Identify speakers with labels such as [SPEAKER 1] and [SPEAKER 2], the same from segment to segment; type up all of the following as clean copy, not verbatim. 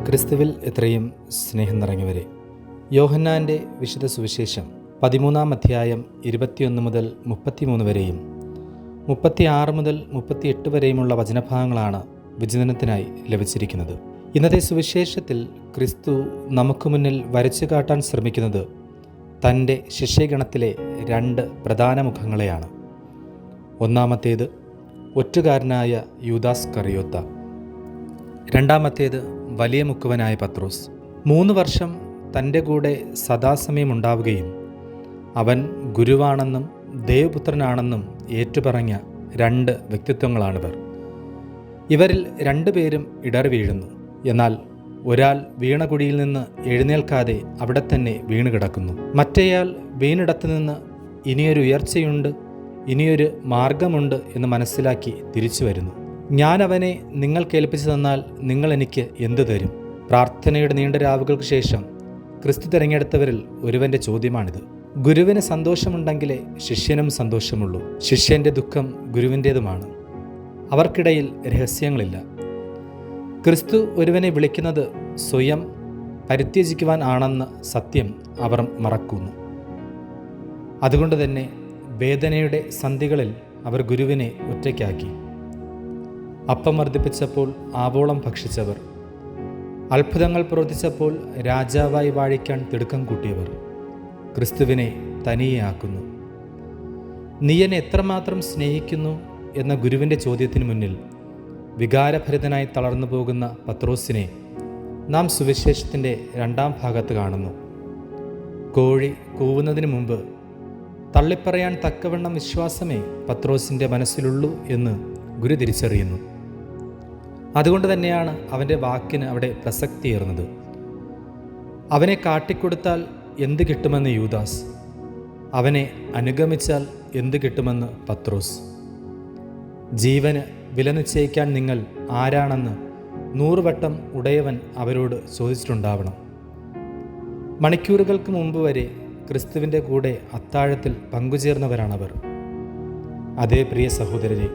[SPEAKER 1] ക്രിസ്തുവിൽ എത്രയും സ്നേഹം നിറഞ്ഞവരെ, യോഹന്നാൻ്റെ വിശുദ്ധ സുവിശേഷം 13-ാം അധ്യായം 21 മുതൽ 33 വരെയും 36 മുതൽ 38 വരെയുമുള്ള വചനഭാഗങ്ങളാണ് വിചിന്തനത്തിനായി ലഭിച്ചിരിക്കുന്നത്. ഇന്നത്തെ സുവിശേഷത്തിൽ ക്രിസ്തു നമുക്ക് മുന്നിൽ വരച്ചു കാട്ടാൻ ശ്രമിക്കുന്നത് തൻ്റെ ശിഷ്യഗണത്തിലെ 2 പ്രധാന മുഖങ്ങളെയാണ്. ഒന്നാമത്തേത് ഒറ്റുകാരനായ യൂദാസ് കറിയോത്ത, രണ്ടാമത്തേത് വലിയ മുക്കുവനായ പത്രോസ്. 3 വർഷം തൻ്റെ കൂടെ സദാസമയം ഉണ്ടാവുകയും അവൻ ഗുരുവാണെന്നും ദൈവപുത്രനാണെന്നും ഏറ്റുപറഞ്ഞ 2 വ്യക്തിത്വങ്ങളാണിവർ. ഇവരിൽ 2 പേരും ഇടറി വീഴുന്നു. എന്നാൽ ഒരാൾ വീണ കുഴിയിൽ നിന്ന് എഴുന്നേൽക്കാതെ അവിടെ തന്നെ വീണ് കിടക്കുന്നു. മറ്റേയാൾ വീണിടത്തു നിന്ന് ഇനിയൊരു ഉയർച്ചയുണ്ട്, ഇനിയൊരു മാർഗമുണ്ട് എന്ന് മനസ്സിലാക്കി തിരിച്ചു വരുന്നു. ഞാൻ അവനെ നിങ്ങൾക്ക് ഏൽപ്പിച്ചു തന്നാൽ നിങ്ങൾ എനിക്ക് എന്തു തരും? പ്രാർത്ഥനയുടെ നീണ്ട രാവുകൾക്ക് ശേഷം ക്രിസ്തു തിരഞ്ഞെടുത്തവരിൽ ഒരുവന്റെ ചോദ്യമാണിത്. ഗുരുവിന് സന്തോഷമുണ്ടെങ്കിലേ ശിഷ്യനും സന്തോഷമുള്ളൂ. ശിഷ്യന്റെ ദുഃഖം ഗുരുവിൻ്റേതുമാണ്. അവർക്കിടയിൽ രഹസ്യങ്ങളില്ല. ക്രിസ്തു ഒരുവനെ വിളിക്കുന്നത് സ്വയം പരിത്യജിക്കുവാൻ ആണെന്ന സത്യം അവർ മറക്കുന്നു. അതുകൊണ്ട് തന്നെ വേദനയുടെ സന്ധികളിൽ അവർ ഗുരുവിനെ ഒറ്റയ്ക്കാക്കി. അപ്പം വർദ്ധിപ്പിച്ചപ്പോൾ ആവോളം ഭക്ഷിച്ചവർ, അത്ഭുതങ്ങൾ പ്രവർത്തിച്ചപ്പോൾ രാജാവായി വാഴിക്കാൻ തിടുക്കം കൂട്ടിയവർ ക്രിസ്തുവിനെ തനിയെ ആക്കുന്നു. നീ എന്നെ എത്രമാത്രം സ്നേഹിക്കുന്നു എന്ന ഗുരുവിൻ്റെ ചോദ്യത്തിന് മുന്നിൽ വികാരഭരിതനായി തളർന്നു പോകുന്ന പത്രോസിനെ നാം സുവിശേഷത്തിൻ്റെ 2-ാം ഭാഗത്ത് കാണുന്നു. കോഴി കൂവുന്നതിന് മുമ്പ് തള്ളിപ്പറയാൻ തക്കവണ്ണം വിശ്വാസമേ പത്രോസിൻ്റെ മനസ്സിലുള്ളൂ എന്ന് ഗുരു തിരിച്ചറിയുന്നു. അതുകൊണ്ട് തന്നെയാണ് അവൻ്റെ വാക്കിന് അവിടെ പ്രസക്തിയേറുന്നത്. അവനെ കാട്ടിക്കൊടുത്താൽ എന്ത് കിട്ടുമെന്ന് യൂദാസ്, അവനെ അനുഗമിച്ചാൽ എന്ത് കിട്ടുമെന്ന് പത്രോസ്. ജീവന് വില നിശ്ചയിക്കാൻ നിങ്ങൾ ആരാണെന്ന് 100 വട്ടം ഉടയവൻ അവരോട് ചോദിച്ചിട്ടുണ്ടാവണം. മണിക്കൂറുകൾക്ക് മുമ്പ് വരെ ക്രിസ്തുവിൻ്റെ കൂടെ അത്താഴത്തിൽ പങ്കുചേർന്നവരാണവർ. അതേ പ്രിയ സഹോദരരെ,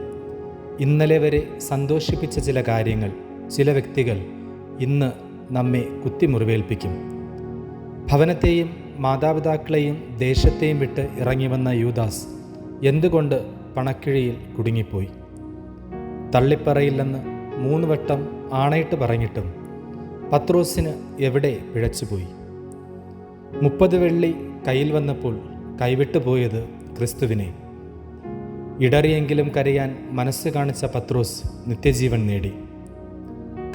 [SPEAKER 1] ഇന്നലെ വരെ സന്തോഷിപ്പിച്ച ചില കാര്യങ്ങൾ, ചില വ്യക്തികൾ ഇന്ന് നമ്മെ കുത്തിമുറിവേൽപ്പിക്കും. ഭവനത്തെയും മാതാപിതാക്കളെയും ദേശത്തെയും വിട്ട് ഇറങ്ങി വന്ന യൂദാസ് എന്തുകൊണ്ട് പണക്കിഴിയിൽ കുടുങ്ങിപ്പോയി? തള്ളിപ്പറയില്ലെന്ന് 3 വട്ടം ആണയിട്ട് പറഞ്ഞിട്ടും പത്രോസിന് എവിടെ പിഴച്ചുപോയി? 30 വെള്ളി കയ്യിൽ വന്നപ്പോൾ കൈവിട്ടു പോയത് ക്രിസ്തുവിനെ. ഇടറിയെങ്കിലും കരയാൻ മനസ്സ് കാണിച്ച പത്രോസ് നിത്യജീവൻ നേടി.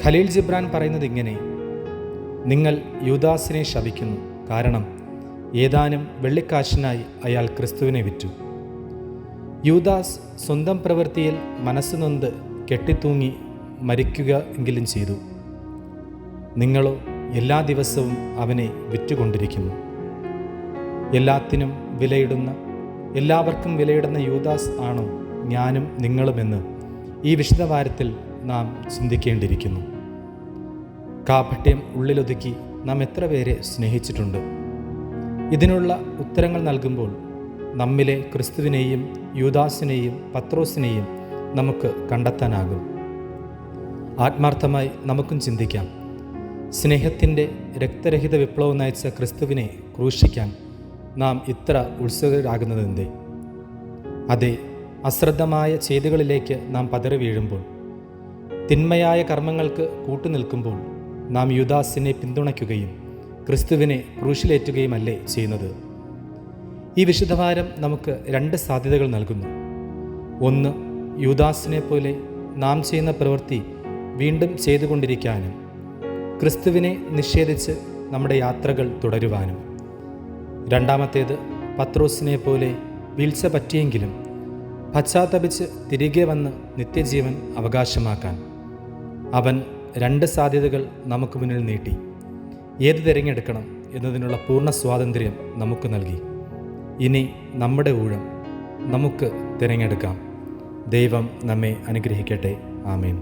[SPEAKER 1] ഖലീൽ ജിബ്രാൻ പറയുന്നത് ഇങ്ങനെ: നിങ്ങൾ യൂദാസിനെ ശപിക്കുന്നു, കാരണം ഏതാനും വെള്ളിക്കാശിനായി അയാൾ ക്രിസ്തുവിനെ വിറ്റു. യൂദാസ് സ്വന്തം പ്രവൃത്തിയിൽ മനസ്സ് നൊന്ത് കെട്ടിത്തൂങ്ങി മരിക്കുക എങ്കിലും ചെയ്തു. നിങ്ങളോ എല്ലാ ദിവസവും അവനെ വിറ്റുകൊണ്ടിരിക്കുന്നു. എല്ലാത്തിനും വിലയിടുന്ന, എല്ലാവർക്കും വിലയിടുന്ന യൂദാസ് ആണോ ഞാനും നിങ്ങളുമെന്ന് ഈ വിശുദ്ധവാരത്തിൽ നാം ചിന്തിക്കേണ്ടിയിരിക്കുന്നു. കാപട്യം ഉള്ളിലൊതുക്കി നാം എത്ര പേരെ സ്നേഹിച്ചിട്ടുണ്ട്? ഇതിനുള്ള ഉത്തരങ്ങൾ നൽകുമ്പോൾ നമ്മിലെ ക്രിസ്തുവിനെയും യൂദാസിനെയും പത്രോസിനെയും നമുക്ക് കണ്ടെത്താനാകും. ആത്മാർത്ഥമായി നമുക്കും ചിന്തിക്കാം. സ്നേഹത്തിൻ്റെ രക്തരഹിത വിപ്ലവം നയിച്ച ക്രിസ്തുവിനെ ക്രൂശിക്കാൻ നാം ഇത്ര ഉത്സുകരാകുന്നതെന്തേ? അതെ, അശ്രദ്ധമായ ചെയ്തികളിലേക്ക് നാം പതറി വീഴുമ്പോൾ, തിന്മയായ കർമ്മങ്ങൾക്ക് കൂട്ടുനിൽക്കുമ്പോൾ നാം യൂദാസിനെ പിന്തുണയ്ക്കുകയും ക്രിസ്തുവിനെ ക്രൂശിലേറ്റുകയുമല്ലേ ചെയ്യുന്നത്? ഈ വിശുദ്ധവാരം നമുക്ക് 2 സാധ്യതകൾ നൽകുന്നു. ഒന്ന്, യൂദാസിനെ പോലെ നാം ചെയ്യുന്ന പ്രവൃത്തി വീണ്ടും ചെയ്തുകൊണ്ടിരിക്കാനും ക്രിസ്തുവിനെ നിഷേധിച്ച് നമ്മുടെ യാത്രകൾ തുടരുവാനും. രണ്ടാമത്തേത്, പത്രോസിനെ പോലെ വീഴ്ച പറ്റിയെങ്കിലും പശ്ചാത്തപിച്ച് തിരികെ വന്ന് നിത്യജീവൻ അവകാശമാക്കാൻ. അവൻ 2 സാധ്യതകൾ നമുക്ക് മുന്നിൽ നീട്ടി. ഏത് തിരഞ്ഞെടുക്കണം എന്നതിനുള്ള പൂർണ്ണ സ്വാതന്ത്ര്യം നമുക്ക് നൽകി. ഇനി നമ്മുടെ ഊഴം നമുക്ക് തിരഞ്ഞെടുക്കാം. ദൈവം നമ്മെ അനുഗ്രഹിക്കട്ടെ. ആമേൻ.